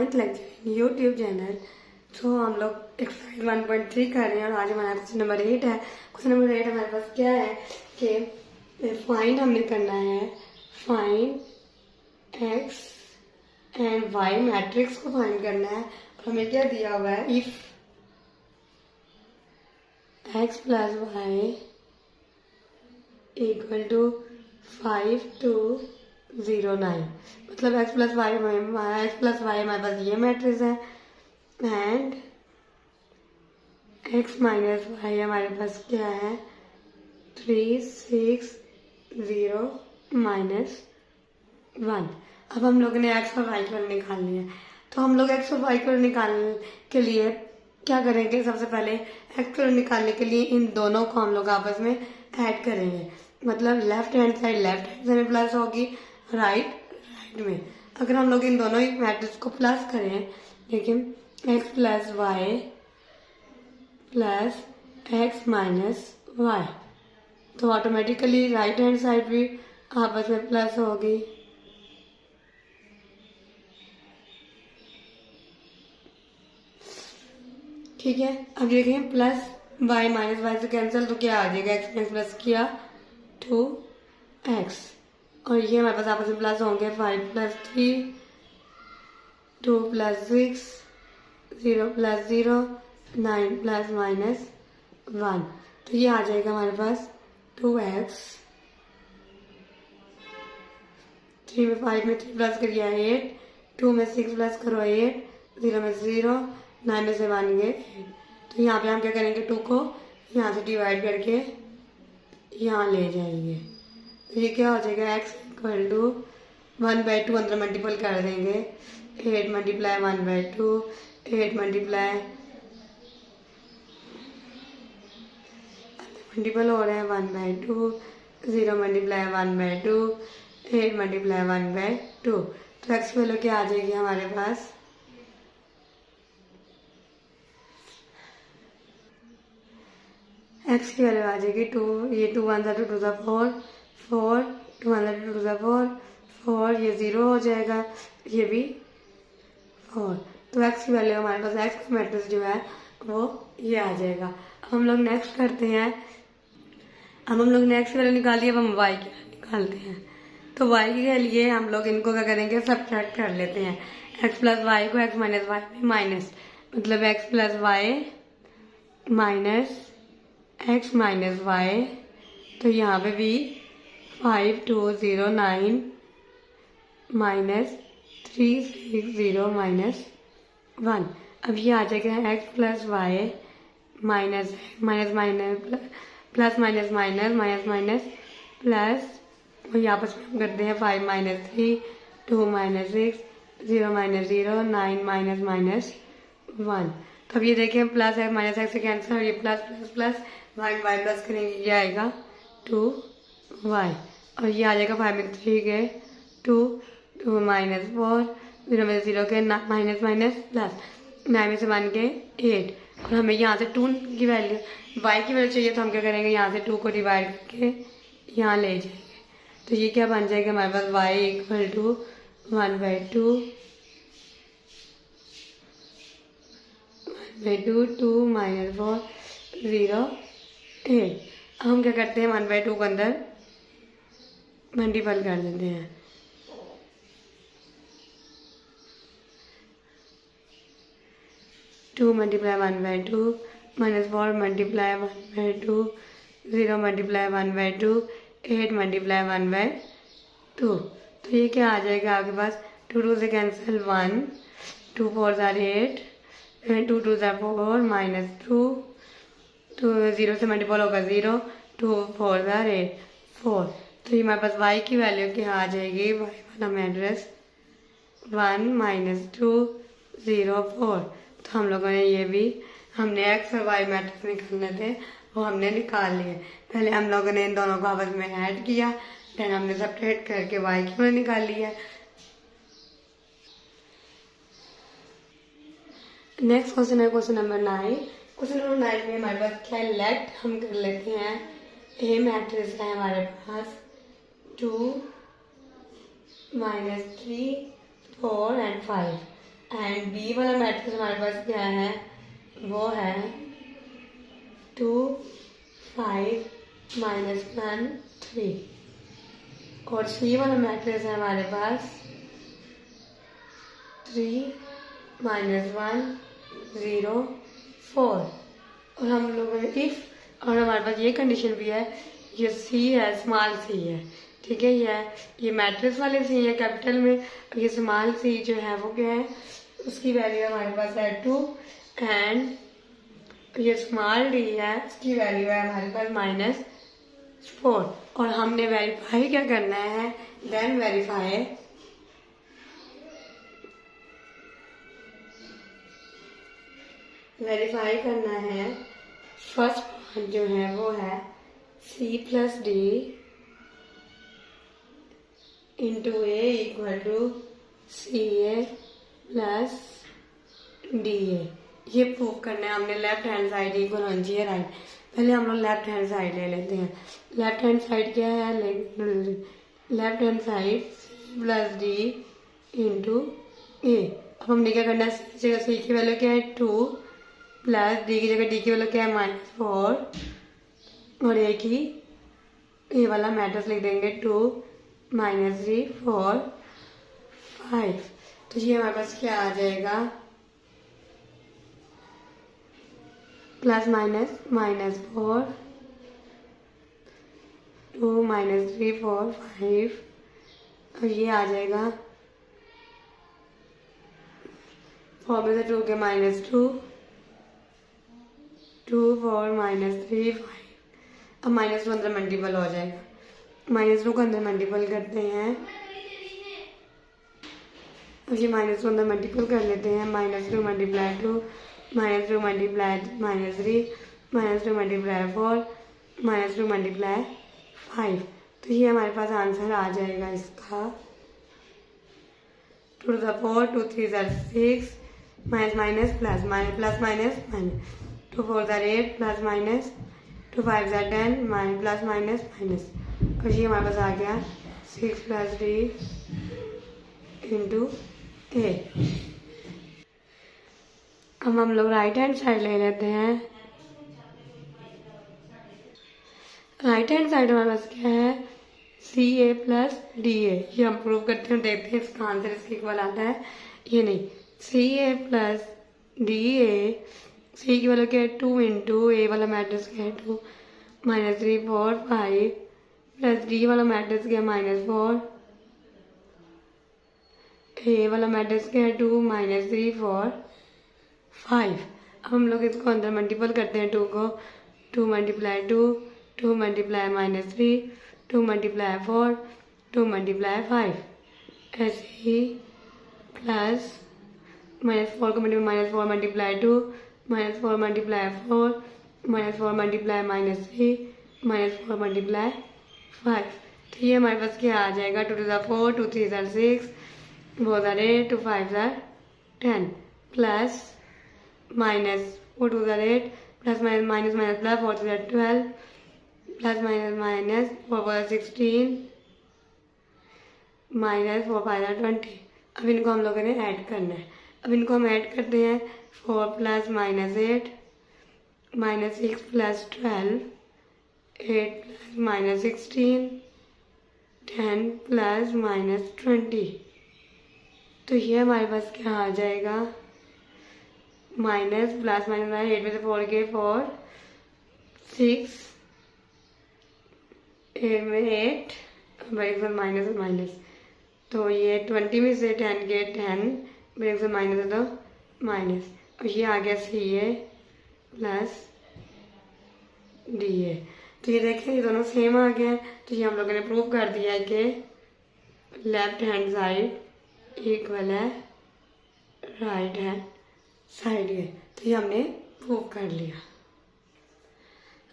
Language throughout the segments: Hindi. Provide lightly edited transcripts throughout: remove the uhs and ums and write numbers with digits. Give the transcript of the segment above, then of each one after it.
Ninth lecture YouTube channel. तो हम लोग एक्सरसाइज 1.3 कर रहे हैं और आज हमारा क्वेश्चन नंबर 8 है। क्वेश्चन नंबर 8 हमारे पास क्या है कि फाइंड हमने करना है, find x and y matrix को फाइंड करना है। और हमें क्या दिया हुआ है, if x plus y equal to 5 to 0 9, मतलब एक्स प्लस वाई हमारे पास ये मैट्रिक्स है एंड एक्स माइनस वाई हमारे पास क्या है 3 6 0 -1। अब हम लोगों ने एक्स और वाई की वैल्यू निकालनी है, तो हम लोग एक्स और वाई की वैल्यू निकालने के लिए क्या करेंगे, सबसे पहले एक्स की वैल्यू निकालने के लिए इन दोनों को हम लोग आपस में ऐड करेंगे। मतलब लेफ्ट हैंड साइड में प्लस होगी, राइट में। अगर हम लोग इन दोनों ही मैट्रिक्स को प्लस करें, लेकिन x plus y plus x minus y, तो ऑटोमेटिकली राइट हैंड साइड भी आपस में प्लस होगी। ठीक है, अब देखें प्लस वाई माइनस वाई से कैंसिल, तो क्या आ जाएगा, एक्स माइनस प्लस किया 2x, और ये हमारे पास आपस में प्लस होंगे 5 + 3 2 + 6 0 + 0 9 ± -1, तो ये आ जाएगा हमारे पास 2x। 3 में 5 में 3 प्लस करिए 8, 2 में 6 प्लस करो 8, 0 में 0 9 में से 1 गए 8। तो यहाँ पे हम क्या करेंगे, 2 को यहाँ से डिवाइड करके यहाँ ले जाएंगे, तो ये क्या हो जाएगा, x इक्वल टू 1/2 अंदर मल्टीपल कर देंगे, 8 × 1/2 8 मल्टीपल हो रहे हैं 1/2 0 × 1/2 8 × 1/2, तो x की वैल्यू क्या आ जाएगी हमारे पास, x की वैल्यू आ जाएगी 2, ये 2 1 2 2 4 4 2 1 2 2 4 4, ये 0 हो जाएगा, ये भी 4, तो x की वैल्यू हमारे पास x का मैट्रिक्स जो है वो ये आ जाएगा। अब हम लोग नेक्स्ट करते हैं, अब हम लोग नेक्स्ट की वैल्यू निकालिए, अब हम y की वैल्यू निकालते हैं। तो y के लिए हम लोग इनको क्या करेंगे, सब्ट्रैक्ट कर लेते हैं। x प्लस वाई को x माइनस वाई में माइनस, मतलब x plus y minus x minus y, तो यहाँ पे भी 5 2 0 9 -3 6 0 -1। अब ये आ जाएगा x plus y minus minus minus plus minus minus minus minus plus, वही आपस में हम करते हैं 5 -3 2 -6 0 -0 9 -1। तो अब ये देखिए प्लस है माइनस एक्स से कैंसिल, और ये plus plus plus y y plus करेंगे, ये आएगा 2y, और ये आ जाएगा 5 में 3 गए 2 2 -4 0 में 0 के माइनस माइनस प्लस 9 में से 1 के 8, और हमें यहाँ से 2 की वैल्यू y की वैल्यू चाहिए, तो हम क्या करेंगे, यहाँ से 2 को डिवाइड करके यहाँ ले जाएंगे। तो ये क्या बन जाएगा हमारे पास, y इक्वल टू 1/2 2 -4 0 8। अब हम क्या करते हैं, 1/2 को अंदर मल्टीपल कर देते हैं, -2 × 1/2 -4 × 1/2 0 × 1/2 8 × 1/2, तो ये क्या आ जाएगा आपके पास, 2 2 से कैंसिल 1 2 4 8 2 2 4 -2 तो 0 से मल्टीपल होगा 0 2 4 8 4, तो ये हमारे पास y की वैल्यू क्या आ जाएगी, y वाला मैट्रिक्स 1 -2 0 4। तो हम लोगों ने ये भी, हमने x और y मैट्रिक्स निकालने थे वो हमने निकाल लिए। पहले हम लोगों ने इन दोनों को आपस में ऐड किया, देन हमने सब्ट्रैक्ट करके y की वैल्यू निकाल ली है। नेक्स्ट क्वेश्चन है क्वेश्चन नंबर 9। क्वेश्चन नंबर 9 में हमारे पास क्या है, लेट हम कर लेते हैं, ए मैट्रिक्स है हमारे पास 2 -3 4 and 5 एंड बी वाला मैट्रिक्स हमारे पास क्या है, वो है 2 5 -1 3। और सी वाला मैट्रिक्स है हमारे पास 3 -1 0 4। और हम लोगों ने इफ, और हमारे पास ये कंडीशन भी है, ये सी है, स्मॉल सी है, ठीक है। ये मैट्रिक्स वाले सी है कैपिटल में, और ये स्मॉल सी जो है वो क्या है, उसकी वैल्यू हमारे पास है 2। एंड ये स्मॉल डी है, उसकी वैल्यू है हमारे पास -4। और हमने वेरीफाई क्या करना है, देन वेरीफाई करना है। फर्स्ट पार्ट जो है वो है C plus D into A equal to C A plus D A. ये प्रूव करना है हमने, लेफ्ट हैंड साइड इक्वल होनी चाहिए राइट। पहले हम लोग लेफ्ट हैंड साइड ले लेते हैं। लेफ्ट हैंड साइड क्या है, left hand side c plus D into a. अब हमने क्या करना है, सी की वैल्यू क्या है 2 प्लस डी की जगह डी की वैल्यू क्या है -4, और ए की ए वाला मैट्रिक्स लिख देंगे 2 -3 4 5। तो ये हमारे पास क्या आ जाएगा, प्लस -4 2 -3 4 5। और ये आ जाएगा 4 में से 2 के -2 2 4 -3 5। अब -2 अंदर मल्टीपल हो जाएगा, -2 को अंदर मल्टीपल करते हैं। अब ये -2 अंदर मल्टीपल कर लेते हैं, -2 मल्टीप्लाई 2 -2 मल्टीप्लाई -3 -2 मल्टीप्लाई 4 -2 मल्टीप्लाई 5। तो ये हमारे पास आंसर आ जाएगा इसका 2 to the 4 2 3 are 6 minus plus minus 2 4 are 8 plus minus 2 5 are 10 plus minus minus। और ये हमारे पास आ गया 6 plus d इंटू ए। अब हम लोग राइट हैंड साइड ले लेते हैं। राइट हैंड साइड हमारे पास क्या है, सी ए प्लस डी ए। ये हम प्रूव करते हैं, देखते हैं इसका आंसर इसके इक्वल आता है ये नहीं। सी ए प्लस डी ए, सी की वैल्यू क्या है 2 इंटू ए वाला मैट्रिक्स क्या है 2 -3 4 5 प्लस डी वाला मैट्रिक्स क्या है -4, ए वाला मैट्रिक्स क्या है 2 -3 4 5। अब हम लोग इसको अंदर मल्टीपल करते हैं, 2 को 2 मल्टीप्लाई 2 2 मल्टीप्लाई -3 2 मल्टीप्लाई 4 2 मल्टीप्लाई 5। ऐसे ही प्लस -4 को -4 मल्टीप्लाई 2 -4 मल्टीप्लाई 4 -4 मल्टीप्लाई -3 -4 मल्टीप्लाई 5। तो ये हमारे पास क्या आ जाएगा 2 to the 4 2 3 are 6 4 are 8 2 5 are 10 plus -4 2 are 8 plus minus plus 4 3 are 12 plus minus 4 4 are 16 -4 5 are 20। अब इनको हम लोगों ने ऐड करना है। अब इनको हम ऐड करते हैं, 4 प्लस -8 -6 प्लस 12 8 प्लस -16 10 प्लस -20। तो ये हमारे पास क्या आ जाएगा, माइनस प्लस माइनस 8 में से 4 के 4 6 8 में 8 माइनस और माइनस। तो ये 20 में से 10 के 10 ब्रेक से माइनस है तो माइनस। और ये आ गया सी ए प्लस डी ए। तो ये देखें ये दोनों सेम आ गया है। तो ये हम लोगों ने प्रूव कर दिया है कि लेफ्ट हैंड साइड इक्वल है राइट हैंड साइड है। तो ये हमने प्रूव कर लिया।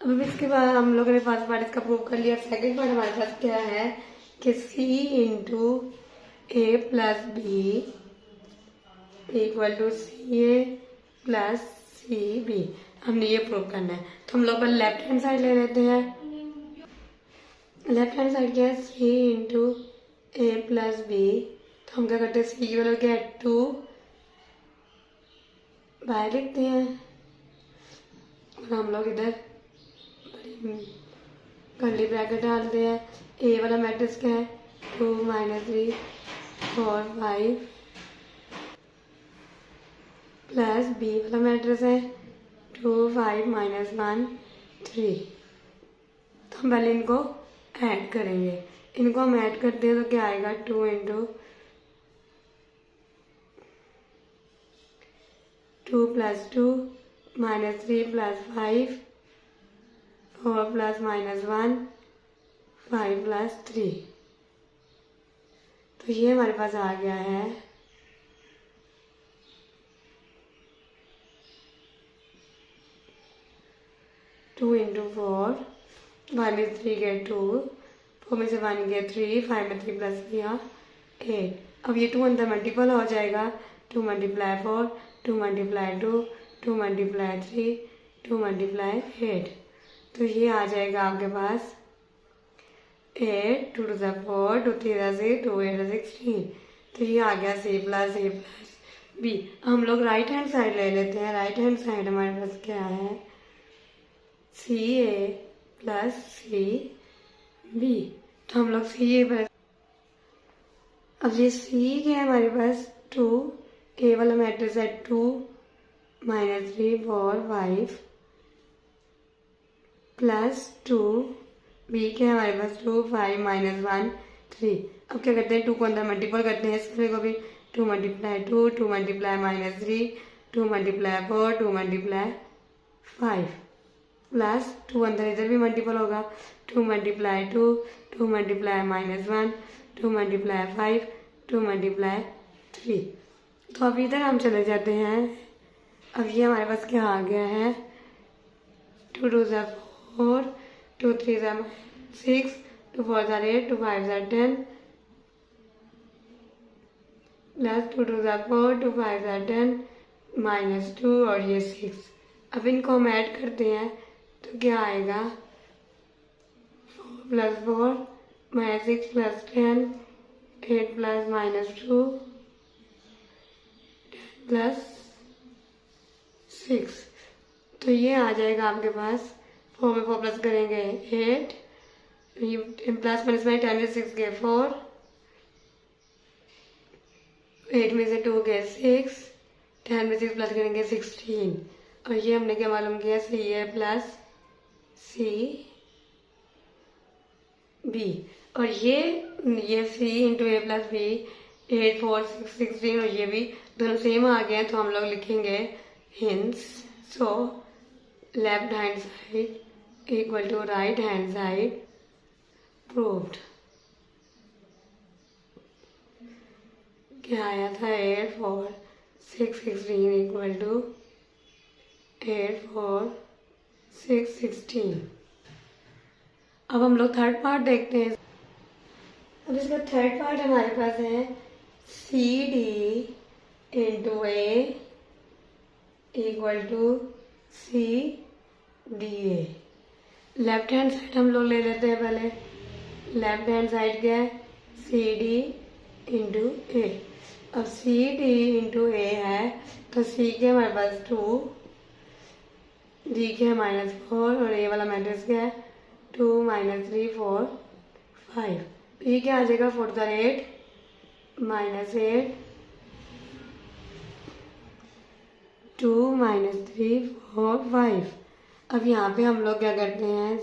अब इसके बाद हम लोगों ने फर्स्ट पार्ट इसका प्रूव कर लिया। सेकंड पार्ट हमारे पास क्या है कि c into a plus b equal to C A plus c b. हमने ये प्रूव करना है। तो हम लोग पहले लेफ्ट हैंड साइड ले लेते हैं। लेफ्ट हैंड साइड क्या है सी इंटू ए प्लस बी। तो हम क्या करते हैं सी की वैल्यू क्या है 2 बाय लिखते हैं और हम लोग इधर कर्ली ब्रैकेट डालते हैं। ए वाला मैट्रिक्स क्या है 2 - 3 4 5 प्लस बी वाला मैट्रिक्स है 2 5 - 1 3। तो हम पहले इनको ऐड करेंगे। इनको हम ऐड करते हैं तो क्या आएगा 2 × 2 + 2 -3 + 5 4 + -1 5 + 3। तो ये हमारे पास आ गया है 2 × 4 1 में 3 गए 2 4 में से 1 गए 3 5 में 3 प्लस किया 8। अब ये 2 अंदर मल्टीपल हो जाएगा 2 × 4 2 × 2 2 × 3 2 × 8। तो ये आ जाएगा आपके पास 8 2 to the 4 2 3 6 2 8 16। तो ये आ गया C + A + B। हम लोग राइट हैंड साइड ले लेते हैं। राइट हैंड साइड हमारे पास क्या है CA + CB। तो हम लोग CA + अब ये C क्या है हमारे पास 2 A वाला मैट्रिक्स है 2 - 3 4 5 प्लस 2 B क्या है हमारे पास 2 5 - 1 3। अब क्या करते हैं 2 को अंदर मल्टीपल करते हैं। इसमें को भी 2 × 2 2 × -3 2 × 4 2 × 5 प्लस 2 अंदर इधर भी मल्टीपल होगा 2 × 2 2 × -1 2 × 5 2 × 3। तो अब इधर हम चले जाते हैं। अब ये हमारे पास क्या आ गया है 2 2 4 2 3 6 2 4 8 2 5 10 प्लस 2 2 4 2 5 10 -2 और ये 6। अब इनको हम ऐड करते हैं तो क्या आएगा 4 + 4 -6 + 10 8 + -2 10 + 6। तो ये आ जाएगा आपके पास 4 में 4 प्लस करेंगे 8 प्लस माइनस में 10 में 6 गए 4 8 में से 2 गए 6 10 में 6 प्लस करेंगे 16। और ये हमने क्या मालूम किया CA + CB। और ये C × A + B 8 4 6 16 और ये भी दोनों सेम आ गए हैं। तो हम लोग लिखेंगे hints so left hand side = right hand side proved. क्या आया था 8 4 6 16 = 8 4 6 16। अब हम लोग थर्ड पार्ट देखते हैं। अब इसका थर्ड पार्ट हमारे पास है CD × A = CDA। Left hand side हम लोग ले लेते हैं पहले। लेफ्ट हैंड साइड क्या है CD × A। अब CD × A है तो C के हमारे पास 2 D के -4 और A वाला मैट्रिक्स क्या है 2 - 3 4 5। ये क्या आ जाएगा 4 × 8 -8 2 - 3 4 5। अब यहाँ पे हम लोग क्या करते हैं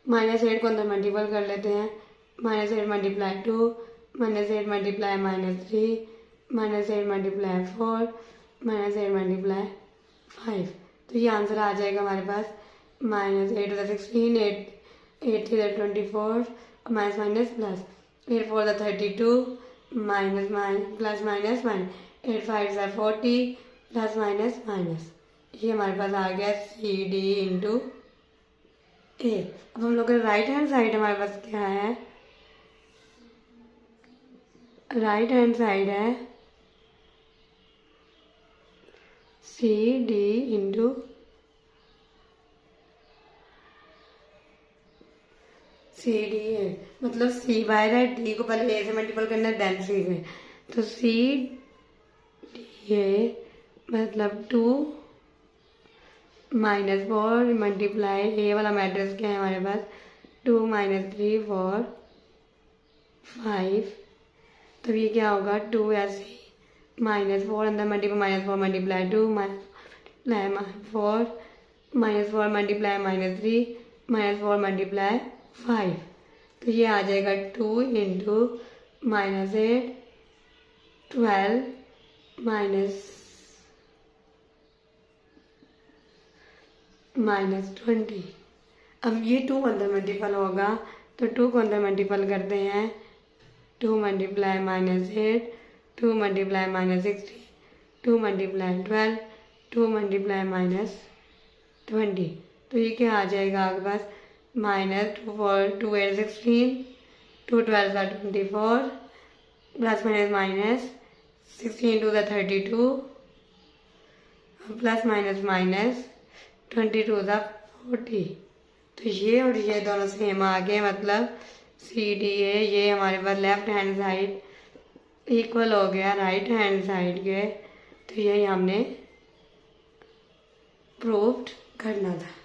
-8 को अंदर मल्टीपल कर लेते हैं। -8 × 2 -8 × -3 -8 × 4 -8 × 5। तो ये आंसर आ जाएगा हमारे पास -8 × 16 8 3 × 24 minus minus plus 8 4 × 32 minus plus minus 8 5 × 40 plus minus minus. ये हमारे पास आ गया CD × A। अब हम लोग का राइट हैंड साइड हमारे पास क्या है राइट हैंड साइड है CD × CDA। मतलब सी बाहर है, डी को पहले ए से मल्टीपल करना है देन सी से, तो सी ये मतलब 2 -4 मल्टीप्लाई ए वाला मैट्रिक्स क्या है हमारे पास 2 -3 4 5, तो ये क्या होगा 2 ऐसे ही -4 अंदर मल्टीप्लाई -4 मल्टीप्लाई 2 -4 -4 मल्टीप्लाई -3 -4 मल्टीप्लाई 5, तो ये आ जाएगा 2 इंटू -8 12 -20। अब ये 2 अंदर मल्टीपल होगा तो 2 को अंदर मल्टीपल करते हैं 2 मल्टीप्लाई -8 2 मल्टीप्लाई -16 2 मल्टीप्लाई 12 2 मल्टीप्लाई -20, तो ये क्या आ जाएगा आपके पास -2 8 16 2 12 24 प्लस माइनस 16 2 32 प्लस माइनस 22 40, तो ये और ये दोनों सेम आ गए, मतलब सी डी ए ये हमारे पास लेफ्ट हैंड साइड इक्वल हो गया राइट हैंड साइड के, तो यही हमने प्रूव करना था।